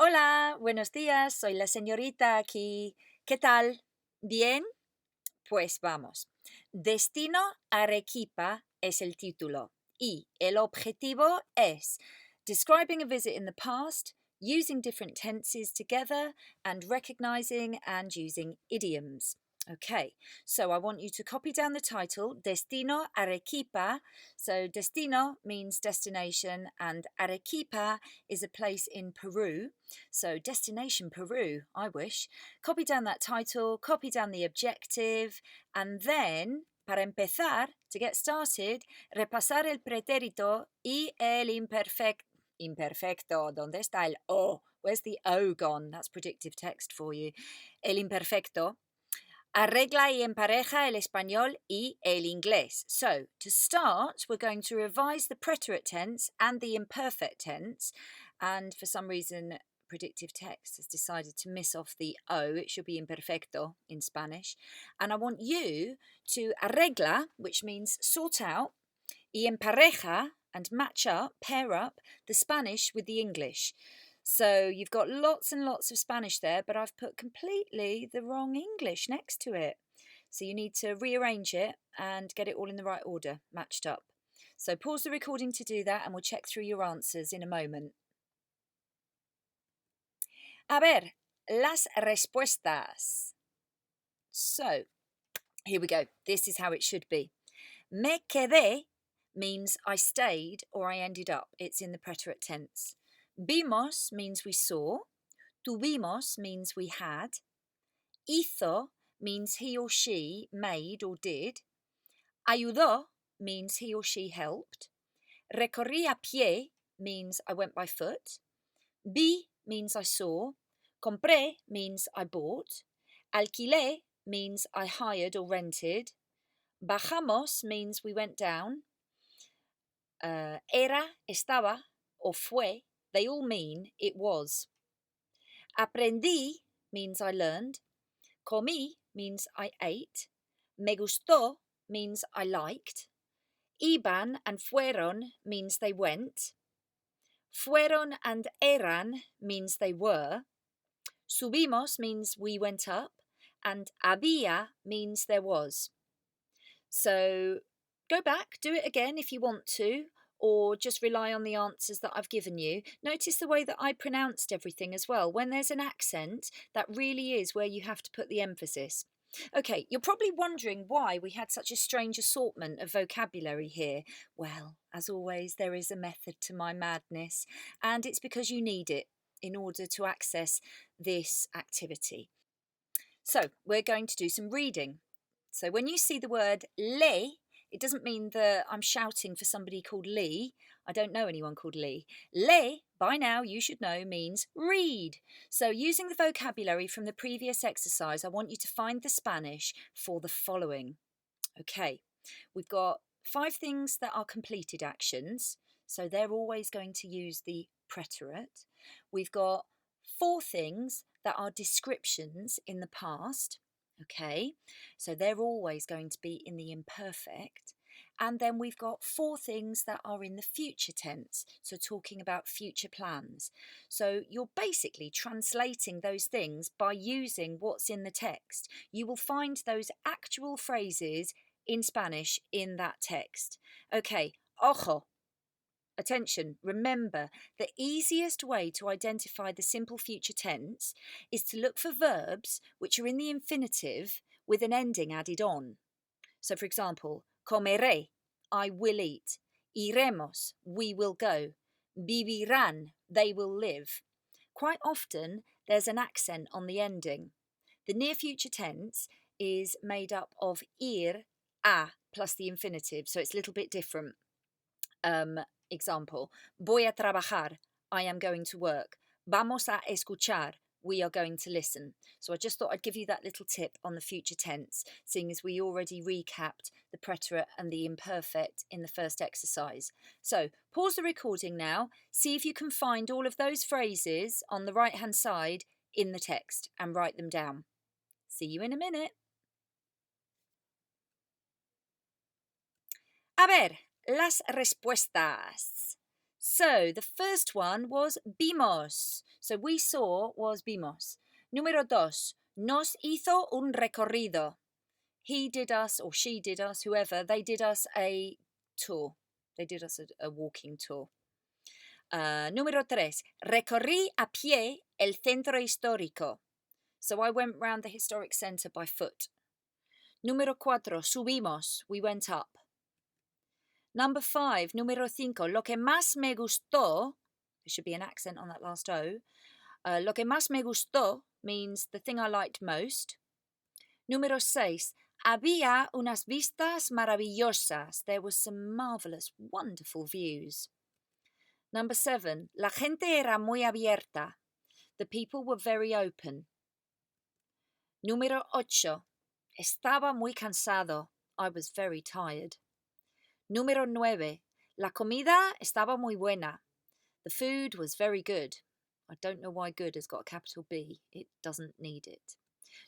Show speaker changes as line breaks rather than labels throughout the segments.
Hola, buenos días, soy la señorita aquí. ¿Qué tal? ¿Bien? Pues vamos. Destino Arequipa es el título y el objetivo es describing a visit in the past, using different tenses together, and recognizing and using idioms. Okay, so I want you to copy down the title, Destino Arequipa. So destino means destination and Arequipa is a place in Peru. So destination Peru, I wish. Copy down that title, copy down the objective, and then, para empezar, to get started, repasar el pretérito y el imperfecto. ¿Dónde está el O? Where's the O gone? That's predictive text for you. El imperfecto. Arregla y empareja el español y el inglés. So, to start, we're going to revise the preterite tense and the imperfect tense. And for some reason, predictive text has decided to miss off the O. It should be imperfecto in Spanish. And I want you to arregla, which means sort out, y empareja, and match up, pair up, the Spanish with the English. So you've got lots and lots of Spanish there, but I've put completely the wrong English next to it. So you need to rearrange it and get it all in the right order, matched up. So pause the recording to do that and we'll check through your answers in a moment. A ver, las respuestas. So here we go. This is how it should be. Me quedé means I stayed or I ended up. It's in the preterite tense. Vimos means we saw. Tuvimos means we had. Hizo means he or she made or did. Ayudó means he or she helped. Recorrí a pie means I went by foot. Vi means I saw. Compré means I bought. Alquilé means I hired or rented. Bajamos means we went down. Era, estaba, or fue, they all mean it was. Aprendí means I learned. Comí means I ate. Me gustó means I liked. Iban and fueron means they went. Fueron and eran means they were. Subimos means we went up. And había means there was. So go back, do it again if you want to, or just rely on the answers that I've given you. Notice the way that I pronounced everything as well. When there's an accent, that really is where you have to put the emphasis. Okay, you're probably wondering why we had such a strange assortment of vocabulary here. Well, as always, there is a method to my madness, and it's because you need it in order to access this activity. So, we're going to do some reading. So when you see the word le, it doesn't mean that I'm shouting for somebody called Lee. I don't know anyone called Lee. Le, by now you should know, means read. So using the vocabulary from the previous exercise, I want you to find the Spanish for the following. Okay, we've got 5 things that are completed actions. So they're always going to use the preterite. We've got 4 things that are descriptions in the past. Okay, so they're always going to be in the imperfect. And then we've got 4 things that are in the future tense, so talking about future plans. So you're basically translating those things by using what's in the text. You will find those actual phrases in Spanish in that text. Okay, ojo. Attention, remember, the easiest way to identify the simple future tense is to look for verbs which are in the infinitive with an ending added on. So, for example, comeré, I will eat. Iremos, we will go. Vivirán, they will live. Quite often, there's an accent on the ending. The near future tense is made up of ir, a, plus the infinitive, so it's a little bit different. Example, voy a trabajar, I am going to work. Vamos a escuchar, we are going to listen. So I just thought I'd give you that little tip on the future tense, seeing as we already recapped the preterite and the imperfect in the first exercise. So pause the recording now, see if you can find all of those phrases on the right-hand side in the text and write them down. See you in a minute. A ver, las respuestas. So the first one was vimos. So we saw was vimos. Número dos, nos hizo un recorrido. He did us, or she did us, whoever, they did us a tour. They did us a walking tour. Número tres, recorrí a pie el centro histórico. So I went round the historic centre by foot. Número cuatro, subimos, we went up. Number five, número cinco, lo que más me gustó, there should be an accent on that last O. Lo que más me gustó means the thing I liked most. Número seis, había unas vistas maravillosas. There was some marvellous, wonderful views. Number seven, la gente era muy abierta. The people were very open. Número ocho, estaba muy cansado. I was very tired. Número nueve, la comida estaba muy buena. The food was very good. I don't know why good has got a capital B. It doesn't need it.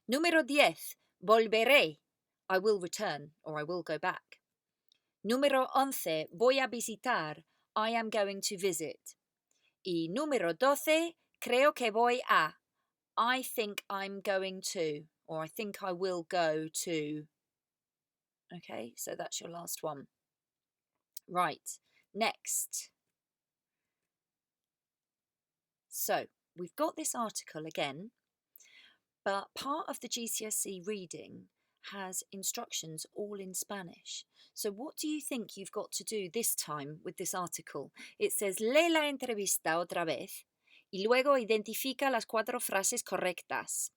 Número 10, volveré. I will return, or I will go back. Número 11, voy a visitar. I am going to visit. Y número 12, creo que voy a. I think I'm going to, or I think I will go to. Okay, so that's your last one. Right, next. So we've got this article again, but part of the GCSE reading has instructions all in Spanish. So what do you think you've got to do this time with this article? It says, lee la entrevista otra vez y luego identifica las 4 frases correctas.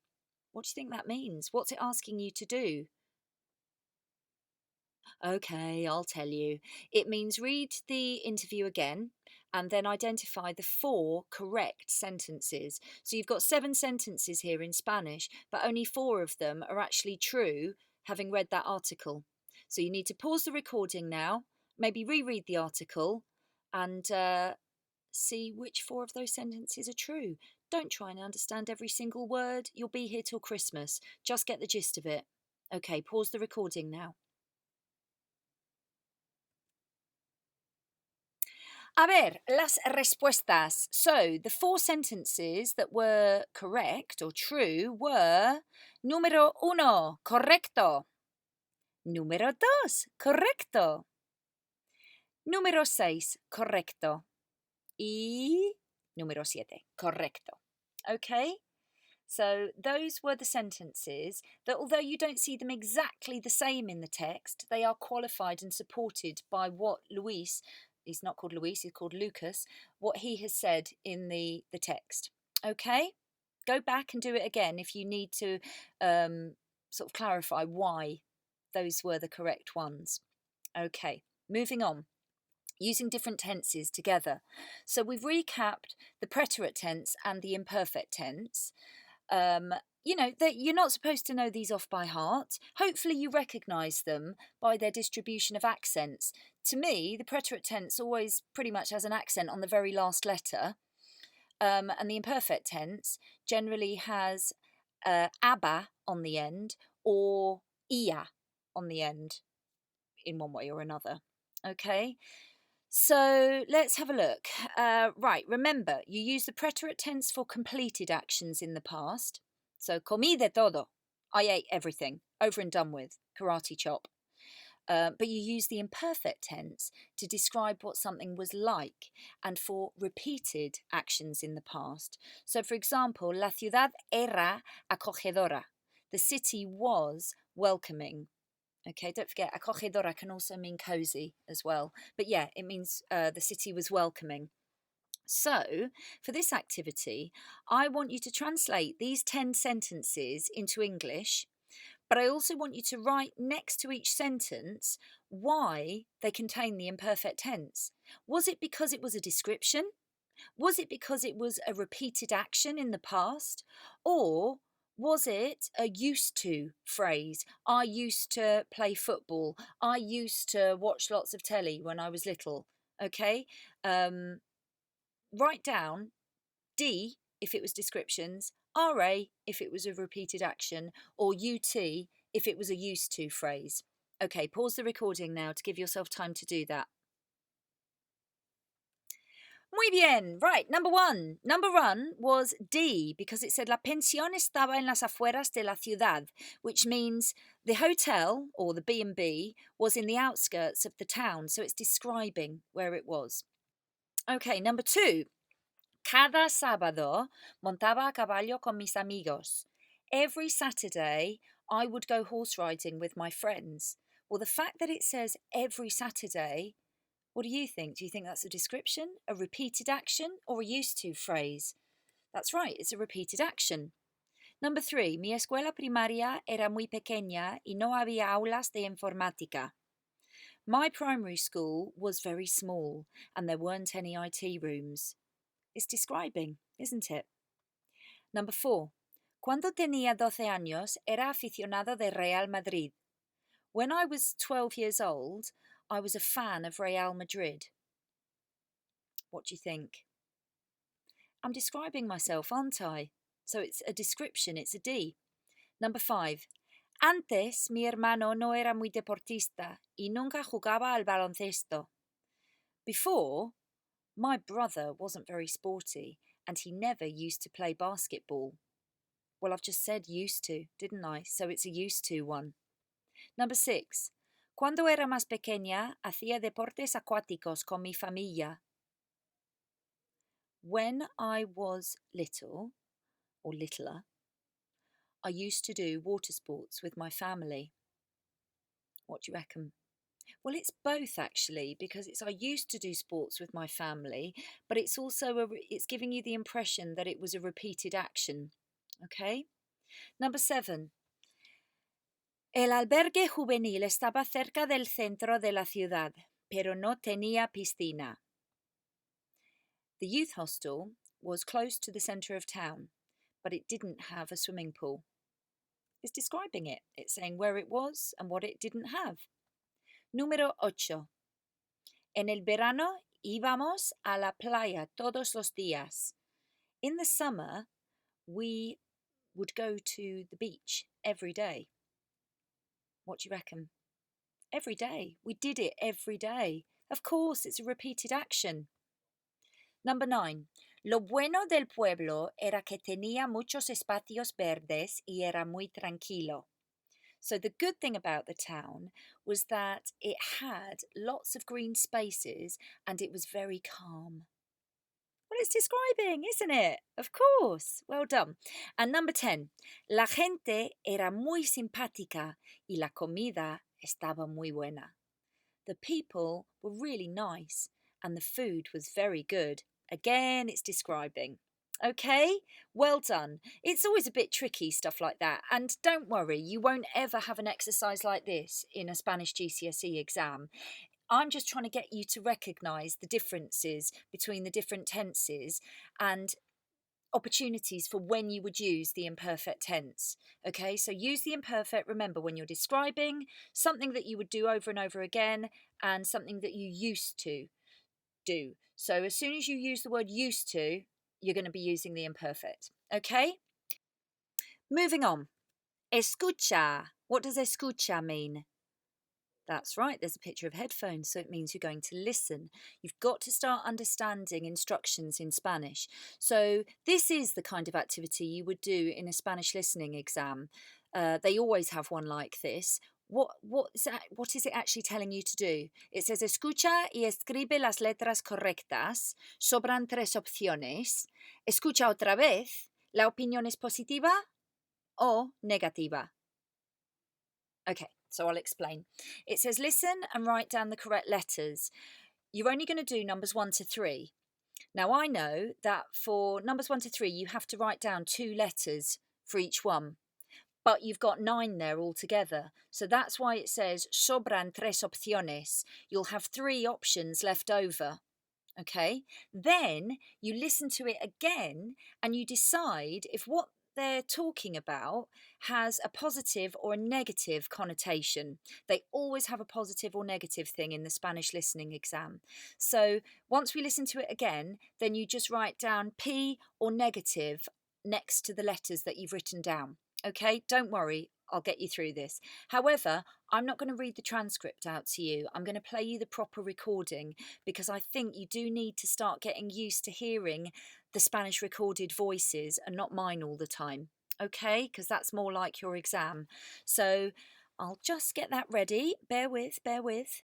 What do you think that means? What's it asking you to do? Okay, I'll tell you. It means read the interview again and then identify the 4 correct sentences. So you've got 7 sentences here in Spanish, but only 4 of them are actually true, having read that article. So you need to pause the recording now, maybe reread the article, and see which 4 of those sentences are true. Don't try and understand every single word. You'll be here till Christmas. Just get the gist of it. Okay, pause the recording now. A ver, las respuestas. So, the 4 sentences that were correct or true were número 1, correcto. Número 2, correcto. Número 6, correcto. Y número 7, correcto. Okay? So those were the sentences that, although you don't see them exactly the same in the text, they are qualified and supported by what Luis, he's not called Luis, he's called Lucas, what he has said in the text. Okay? Go back and do it again if you need to sort of clarify why those were the correct ones. Okay, moving on. Using different tenses together. So we've recapped the preterite tense and the imperfect tense. You know, that you're not supposed to know these off by heart. Hopefully you recognise them by their distribution of accents. To me, the preterite tense always pretty much has an accent on the very last letter. And the imperfect tense generally has aba on the end or ia on the end in one way or another. Okay? So let's have a look. Right, remember, you use the preterite tense for completed actions in the past. So, comí de todo. I ate everything. Over and done with. Karate chop. But you use the imperfect tense to describe what something was like and for repeated actions in the past. So, for example, la ciudad era acogedora. The city was welcoming. Okay, don't forget, acogedora can also mean cosy as well. But yeah, it means the city was welcoming. So, for this activity, I want you to translate these 10 sentences into English, but I also want you to write next to each sentence why they contain the imperfect tense. Was it because it was a description? Was it because it was a repeated action in the past? Or was it a used to phrase? I used to play football. I used to watch lots of telly when I was little. Okay? Write down D if it was descriptions, RA if it was a repeated action, or UT if it was a used to phrase. Okay, pause the recording now to give yourself time to do that. Muy bien. Right, number one. Number one was D because it said La pensión estaba en las afueras de la ciudad, which means the hotel or the B&B was in the outskirts of the town. So it's describing where it was. Okay, number two. Cada sábado montaba a caballo con mis amigos. Every Saturday I would go horse riding with my friends. Well, the fact that it says every Saturday, what do you think? Do you think that's a description, a repeated action, or a used to phrase? That's right, it's a repeated action. Number three, mi escuela primaria era muy pequeña y no había aulas de informática. My primary school was very small and there weren't any IT rooms. It's describing, isn't it? Number four, cuando tenía 12 años era aficionado de Real Madrid. When I was 12 years old, I was a fan of Real Madrid. What do you think? I'm describing myself, aren't I? So it's a description, it's a D. Number five. Antes mi hermano no era muy deportista y nunca jugaba al baloncesto. Before, my brother wasn't very sporty and he never used to play basketball. Well, I've just said used to, didn't I? So it's a used to one. Number six. Cuando era más pequeña, hacía deportes acuáticos con mi familia. When I was little, or littler, I used to do water sports with my family. What do you reckon? Well, it's both actually, because I used to do sports with my family, but it's also it's giving you the impression that it was a repeated action. Okay? Number seven. El albergue juvenil estaba cerca del centro de la ciudad, pero no tenía piscina. The youth hostel was close to the centre of town, but it didn't have a swimming pool. It's describing it. It's saying where it was and what it didn't have. Número 8. En el verano íbamos a la playa todos los días. In the summer, we would go to the beach every day. What do you reckon? Every day. We did it every day. Of course, it's a repeated action. Number 9. Lo bueno del pueblo era que tenía muchos espacios verdes y era muy tranquilo. So the good thing about the town was that it had lots of green spaces and it was very calm. Well, it's describing, isn't it? Of course. Well done. And number 10. La gente era muy simpática y la comida estaba muy buena. The people were really nice and the food was very good. Again, it's describing. Okay, well done. It's always a bit tricky, stuff like that. And don't worry, you won't ever have an exercise like this in a Spanish GCSE exam. I'm just trying to get you to recognise the differences between the different tenses and opportunities for when you would use the imperfect tense. Okay, so use the imperfect, remember, when you're describing something that you would do over and over again and something that you used to do. So as soon as you use the word used to, you're going to be using the imperfect. Okay? Moving on. Escucha. What does escucha mean? That's right, there's a picture of headphones, so it means you're going to listen. You've got to start understanding instructions in Spanish. So this is the kind of activity you would do in a Spanish listening exam. They always have one like this. What is it actually telling you to do? It says, escucha y escribe las letras correctas. Sobran 3 opciones. Escucha otra vez. ¿La opinión es positiva o negativa? Okay, so I'll explain. It says, listen and write down the correct letters. You're only going to do numbers 1 to 3. Now, I know that for numbers 1 to 3, you have to write down 2 letters for each one. But you've got 9 there altogether. So that's why it says sobran 3 opciones. You'll have 3 options left over. Okay? Then you listen to it again and you decide if what they're talking about has a positive or a negative connotation. They always have a positive or negative thing in the Spanish listening exam. So once we listen to it again, then you just write down P or negative next to the letters that you've written down. Okay, don't worry, I'll get you through this. However, I'm not going to read the transcript out to you. I'm going to play you the proper recording because I think you do need to start getting used to hearing the Spanish recorded voices and not mine all the time. Okay? Because that's more like your exam. So I'll just get that ready. Bear with, bear with.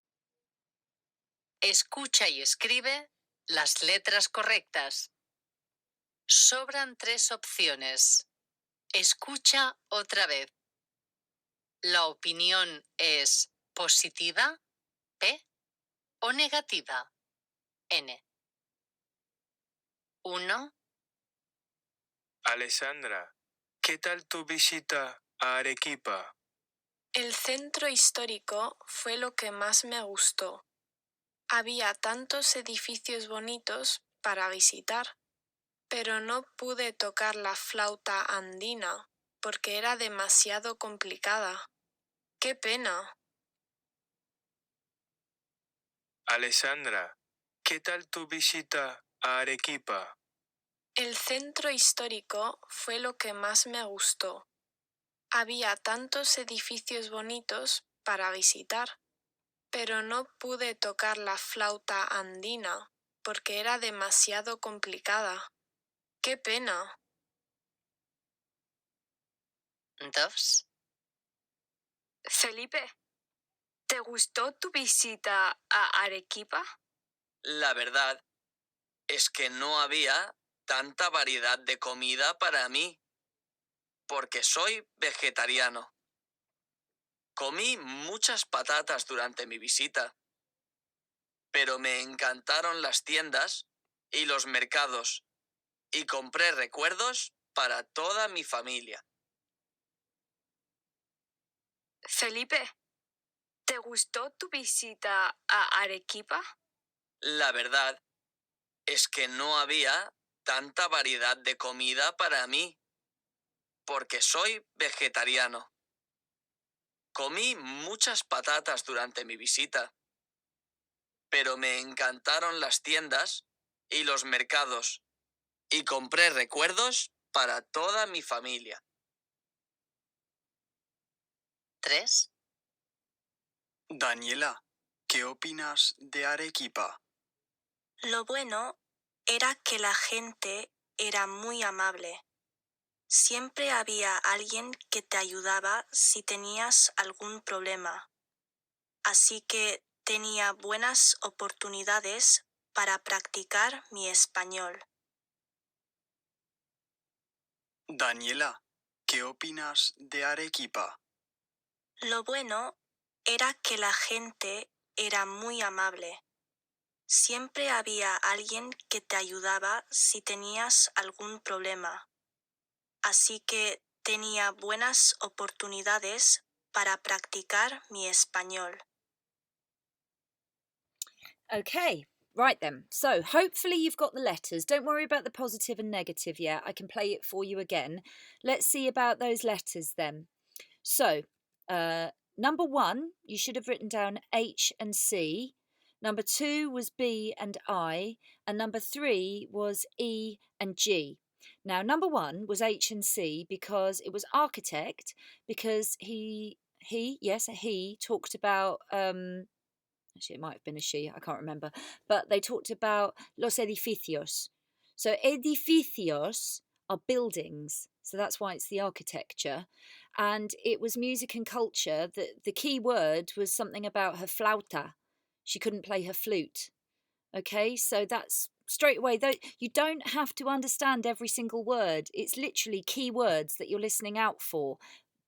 Escucha y escribe las letras correctas. Sobran 3 opciones. Escucha otra vez. ¿La opinión es positiva, P, o negativa, N? 1,
Alessandra, ¿qué tal tu visita a Arequipa?
El centro histórico fue lo que más me gustó. Había tantos edificios bonitos para visitar, pero no pude tocar la flauta andina porque era demasiado complicada. ¡Qué pena!
Alessandra, ¿qué tal tu visita a Arequipa?
El centro histórico fue lo que más me gustó. Había tantos edificios bonitos para visitar, pero no pude tocar la flauta andina porque era demasiado complicada. ¡Qué pena!
2,
Felipe, ¿te gustó tu visita a Arequipa?
La verdad es que no había tanta variedad de comida para mí, porque soy vegetariano. Comí muchas patatas durante mi visita, pero me encantaron las tiendas y los mercados, y compré recuerdos para toda mi familia.
Felipe, ¿te gustó tu visita a Arequipa?
La verdad es que no había tanta variedad de comida para mí, porque soy vegetariano. Comí muchas patatas durante mi visita, pero me encantaron las tiendas y los mercados, y compré recuerdos para toda mi familia.
3,
Daniela, ¿qué opinas de Arequipa?
Lo bueno era que la gente era muy amable. Siempre había alguien que te ayudaba si tenías algún problema. Así que tenía buenas oportunidades para practicar mi español.
Daniela, ¿qué opinas de Arequipa?
Lo bueno era que la gente era muy amable. Siempre había alguien que te ayudaba si tenías algún problema. Así que tenía buenas oportunidades para practicar mi español.
Okay, right then. So hopefully you've got the letters. Don't worry about the positive and negative yet. I can play it for you again. Let's see about those letters then. So, number 1, you should have written down H and C. Number 2 was B and I. And number 3 was E and G. Now, number 1 was H and C because it was architect, because he talked about, actually it might have been a she, I can't remember, but they talked about los edificios. So edificios are buildings, so that's why it's the architecture. And it was music and culture. The key word was something about her flauta. She couldn't play her flute. Okay, so that's straight away, though you don't have to understand every single word. It's literally key words that you're listening out for.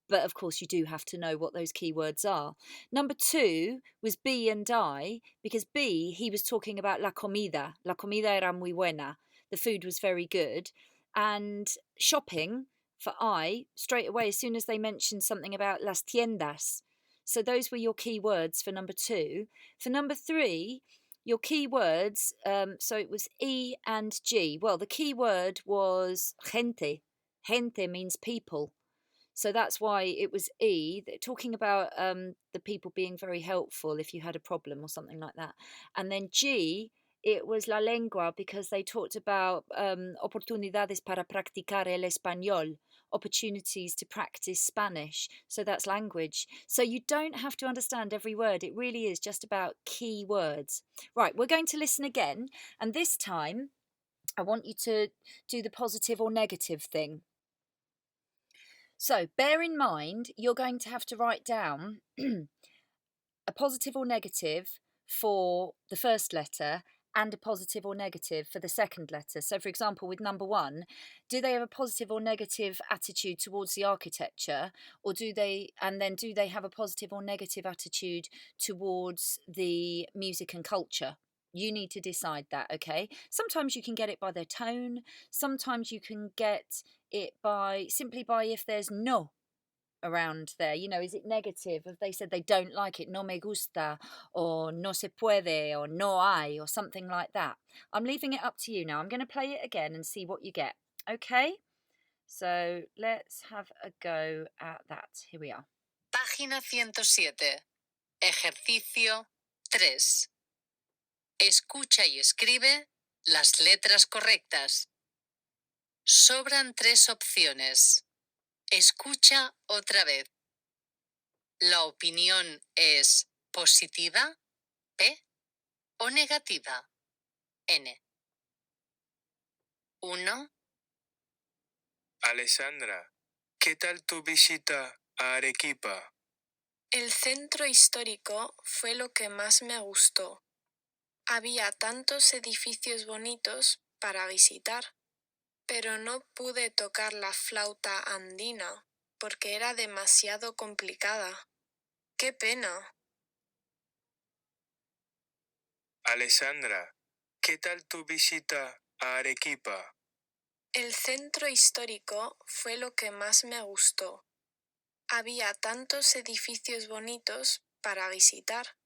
But of course, you do have to know what those keywords are. Number 2 was B and I, because B, he was talking about la comida. La comida era muy buena. The food was very good. And shopping for I, straight away, as soon as they mentioned something about las tiendas. So those were your keywords for number 2. For number 3, your keywords, so it was E and G. Well, the key word was gente. Gente means people. So that's why it was E, talking about the people being very helpful if you had a problem or something like that. And then G, it was la lengua, because they talked about oportunidades para practicar el español, opportunities to practice Spanish. So that's language. So you don't have to understand every word. It really is just about key words. Right, we're going to listen again. And this time, I want you to do the positive or negative thing. So bear in mind, you're going to have to write down a positive or negative for the first letter and a positive or negative for the second letter. So, for example, with number 1, do they have a positive or negative attitude towards the architecture, or do they have a positive or negative attitude towards the music and culture? You need to decide that, okay? Sometimes you can get it by their tone. Sometimes you can get it simply by if there's no around there. You know, is it negative? If they said they don't like it, no me gusta, or no se puede, or no hay, or something like that. I'm leaving it up to you now. I'm going to play it again and see what you get. Okay? So let's have a go at that. Here we are.
Página 107. Ejercicio 3. Escucha y escribe las letras correctas. Sobran 3 opciones. Escucha otra vez. ¿La opinión es positiva, P, o negativa, N? 1,
Alessandra, ¿qué tal tu visita a Arequipa?
El centro histórico fue lo que más me gustó. Había tantos edificios bonitos para visitar, pero no pude tocar la flauta andina porque era demasiado complicada. ¡Qué pena!
Alessandra, ¿qué tal tu visita a Arequipa?
El centro histórico fue lo que más me gustó. Había tantos edificios bonitos para visitar,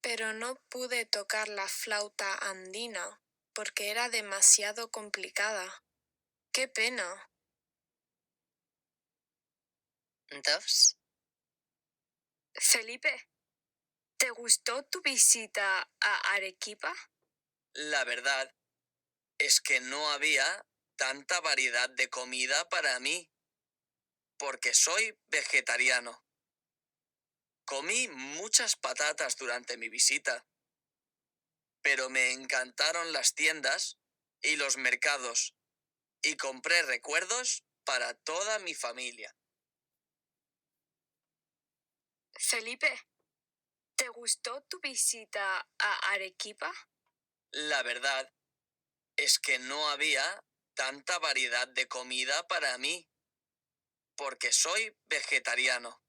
pero no pude tocar la flauta andina porque era demasiado complicada. ¡Qué pena!
2,
Felipe, ¿te gustó tu visita a Arequipa?
La verdad es que no había tanta variedad de comida para mí, porque soy vegetariano. Comí muchas patatas durante mi visita, pero me encantaron las tiendas y los mercados, y compré recuerdos para toda mi familia.
Felipe, ¿te gustó tu visita a Arequipa?
La verdad es que no había tanta variedad de comida para mí, porque soy vegetariano.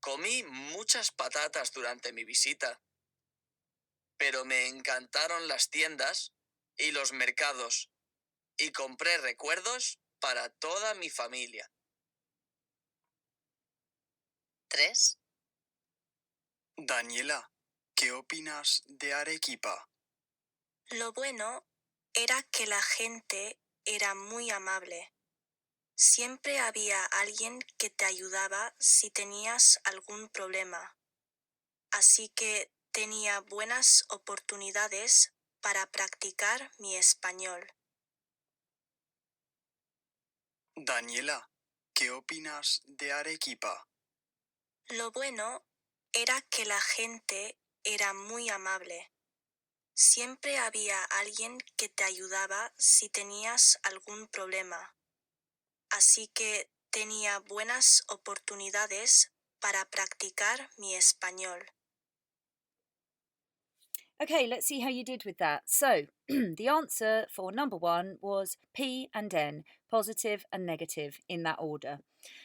Comí muchas patatas durante mi visita, pero me encantaron las tiendas y los mercados, y compré recuerdos para toda mi familia.
3,
Daniela, ¿qué opinas de Arequipa?
Lo bueno era que la gente era muy amable. Siempre había alguien que te ayudaba si tenías algún problema. Así que tenía buenas oportunidades para practicar mi español.
Daniela, ¿qué opinas de Arequipa?
Lo bueno era que la gente era muy amable. Siempre había alguien que te ayudaba si tenías algún problema. Así que tenía buenas oportunidades para practicar mi español.
Okay, let's see how you did with that. So, the answer for number 1 was P and N, positive and negative, in that order.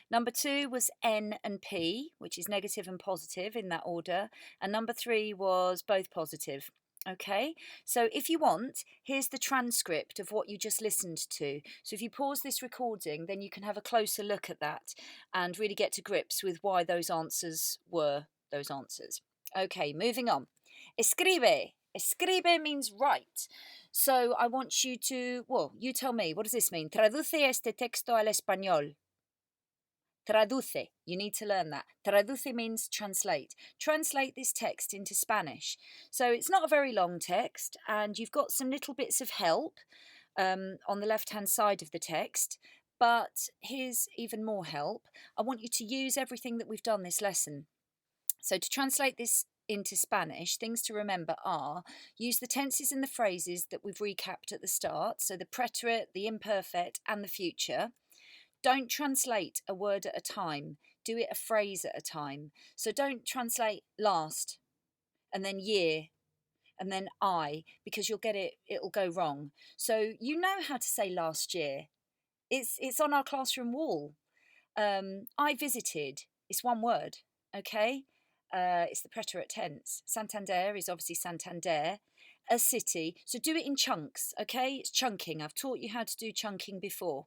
Number 2 was N and P, which is negative and positive, in that order. And number 3 was both positive. Okay, so if you want, here's the transcript of what you just listened to. So if you pause this recording, then you can have a closer look at that and really get to grips with why those answers were those answers. Okay, moving on. Escribe. Escribe means write. So I want you to, well, you tell me, what does this mean? Traduce este texto al español. Traduce. You need to learn that. Traduce means translate. Translate this text into Spanish. So it's not a very long text, and you've got some little bits of help on the left-hand side of the text. But here's even more help. I want you to use everything that we've done this lesson. So to translate this into Spanish, things to remember are use the tenses and the phrases that we've recapped at the start, so the preterite, the imperfect, and the future. Don't translate a word at a time, do it a phrase at a time. So don't translate last and then year and then I, because it'll go wrong. So you know how to say last year. It's on our classroom wall. I visited. It's one word, okay? It's the preterite tense. Santander is obviously Santander, a city. So do it in chunks, okay? It's chunking. I've taught you how to do chunking before.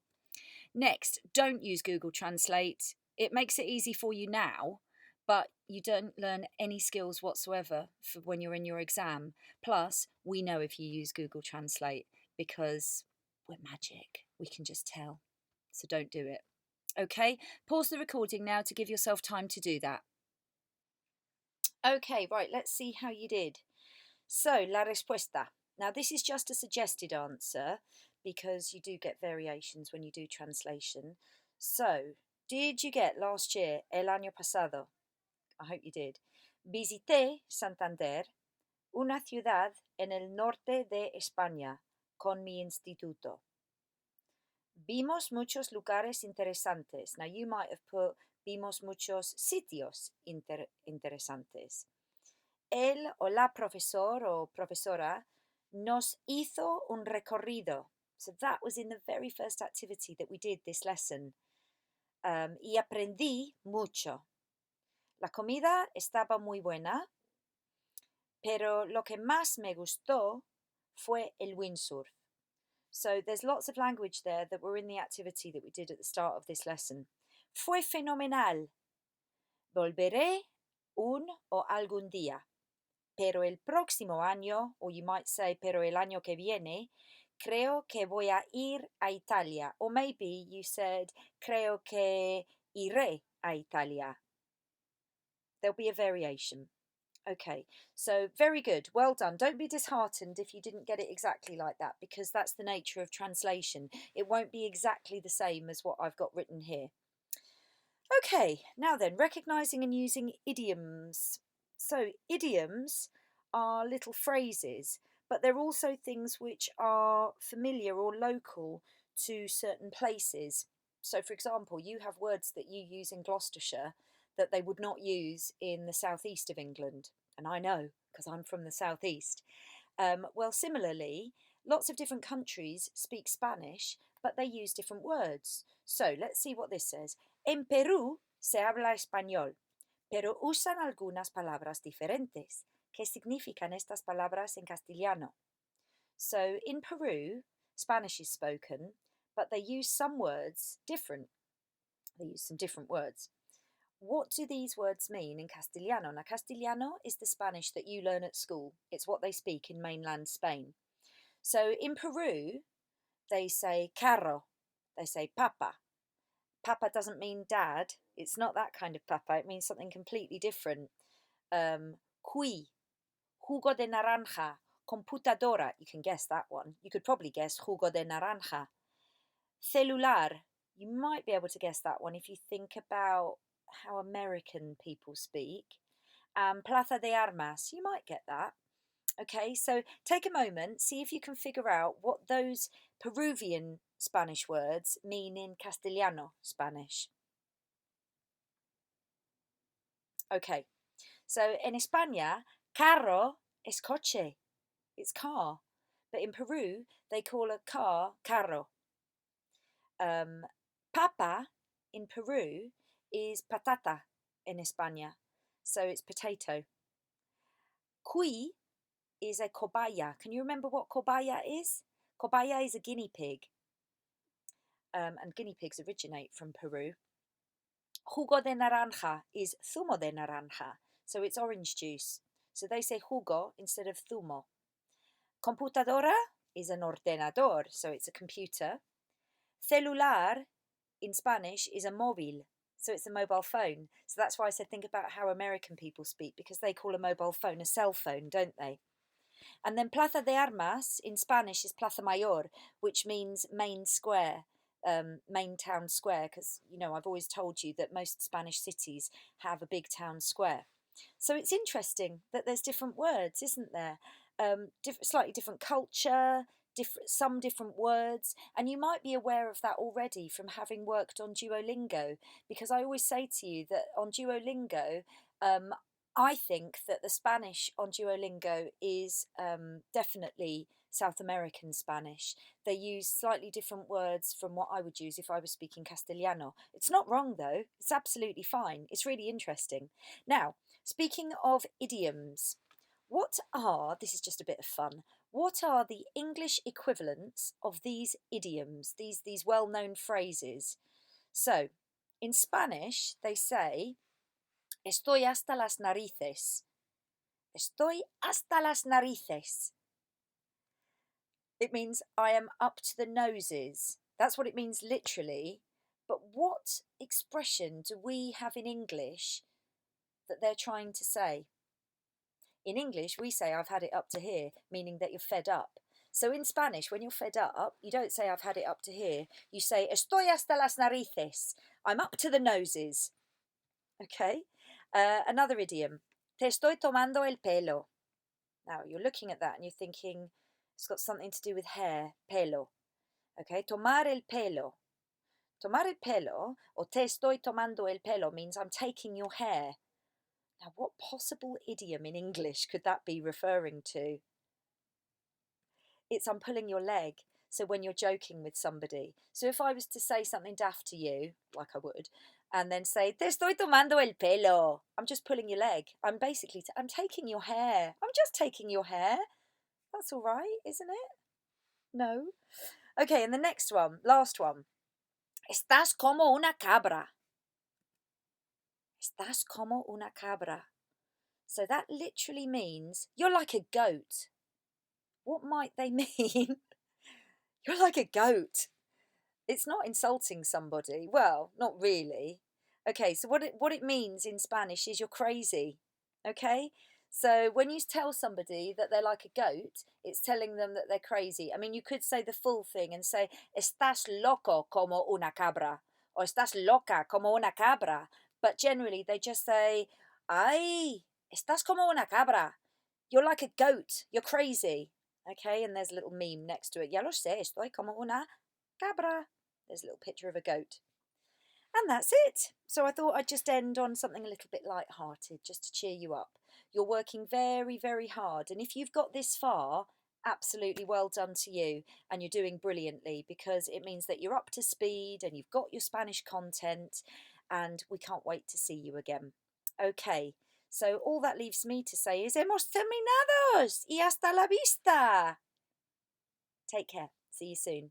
Next, don't use Google Translate. It makes it easy for you now, but you don't learn any skills whatsoever for when you're in your exam. Plus, we know if you use Google Translate because we're magic. We can just tell. So don't do it. Okay, pause the recording now to give yourself time to do that. Okay, right, let's see how you did. So, la respuesta. Now, this is just a suggested answer because you do get variations when you do translation. So, did you get last year, el año pasado? I hope you did. Visité Santander, una ciudad en el norte de España, con mi instituto. Vimos muchos lugares interesantes. Now, you might have put vimos muchos sitios interesantes. Él o la profesor o profesora nos hizo un recorrido. So that was in the very first activity that we did this lesson. Y aprendí mucho. La comida estaba muy buena, pero lo que más me gustó fue el windsurf. So there's lots of language there that were in the activity that we did at the start of this lesson. Fue fenomenal. Volveré un o algún día. Pero el próximo año, or you might say, pero el año que viene, creo que voy a ir a Italia. Or maybe you said, creo que iré a Italia. There'll be a variation. Okay, so very good. Well done. Don't be disheartened if you didn't get it exactly like that, because that's the nature of translation. It won't be exactly the same as what I've got written here. Okay, now then, recognising and using idioms. So idioms are little phrases, but they're also things which are familiar or local to certain places. So for example, you have words that you use in Gloucestershire that they would not use in the southeast of England. And I know, because I'm from the southeast. Well, similarly, lots of different countries speak Spanish, but they use different words. So let's see what this says. En Perú se habla español, pero usan algunas palabras diferentes. ¿Qué significan estas palabras en castellano? So in Peru, Spanish is spoken, but they use some words different. They use some different words. What do these words mean in Castellano? Now, Castellano is the Spanish that you learn at school. It's what they speak in mainland Spain. So in Peru, they say carro, they say papa. Papa doesn't mean dad. It's not that kind of papa. It means something completely different. Cuy, jugo de naranja, computadora. You can guess that one. You could probably guess jugo de naranja. Celular. You might be able to guess that one if you think about how American people speak. Plaza de Armas. You might get that. Okay, so take a moment, see if you can figure out what those Peruvian Spanish words mean in Castellano Spanish. Okay, so in España, carro es coche, it's car. But in Peru, they call a car carro. Papa in Peru is patata in España, so it's potato. Cuy is a cobaya. Can you remember what cobaya is? Cobaya is a guinea pig. And guinea pigs originate from Peru. Jugo de naranja is zumo de naranja. So it's orange juice. So they say jugo instead of zumo. Computadora is an ordenador. So it's a computer. Celular in Spanish is a móvil. So it's a mobile phone. So that's why I said think about how American people speak, because they call a mobile phone a cell phone, don't they? And then Plaza de Armas in Spanish is Plaza Mayor, which means main square. main town square, because, you know, I've always told you that most Spanish cities have a big town square. So it's interesting that there's different words, isn't there? Slightly different culture, some different words, and you might be aware of that already from having worked on Duolingo, because I always say to you that on Duolingo, I think that the Spanish on Duolingo is definitely South American Spanish. They use slightly different words from what I would use if I was speaking Castellano. It's not wrong though, it's absolutely fine. It's really interesting. Now, speaking of idioms, this is just a bit of fun, what are the English equivalents of these idioms, these well-known phrases? So, in Spanish, they say, estoy hasta las narices. Estoy hasta las narices. It means I am up to the noses. That's what it means literally. But what expression do we have in English that they're trying to say? In English, we say I've had it up to here, meaning that you're fed up. So in Spanish, when you're fed up, you don't say I've had it up to here. You say estoy hasta las narices. I'm up to the noses. Okay? Another idiom. Te estoy tomando el pelo. Now, you're looking at that and you're thinking it's got something to do with hair, pelo. Okay? Tomar el pelo. Tomar el pelo, or te estoy tomando el pelo, means I'm taking your hair. Now, what possible idiom in English could that be referring to? It's I'm pulling your leg. So when you're joking with somebody. So if I was to say something daft to you, like I would, and then say, te estoy tomando el pelo, I'm just pulling your leg. I'm basically, I'm taking your hair. I'm just taking your hair. That's all right, isn't it? No. Okay, and the next one, last one. Estás como una cabra. Estás como una cabra. So that literally means you're like a goat. What might they mean? You're like a goat. It's not insulting somebody. Well, not really. Okay, so what it means in Spanish is you're crazy. Okay? So when you tell somebody that they're like a goat, it's telling them that they're crazy. I mean, you could say the full thing and say, estás loco como una cabra, or estás loca como una cabra. But generally, they just say, ay, estás como una cabra. You're like a goat. You're crazy. Okay, and there's a little meme next to it. Ya lo sé, estoy como una cabra. There's a little picture of a goat. And that's it. So I thought I'd just end on something a little bit light-hearted, just to cheer you up. You're working very, very hard. And if you've got this far, absolutely well done to you. And you're doing brilliantly, because it means that you're up to speed and you've got your Spanish content. And we can't wait to see you again. Okay, so all that leaves me to say is hemos terminados y hasta la vista. Take care. See you soon.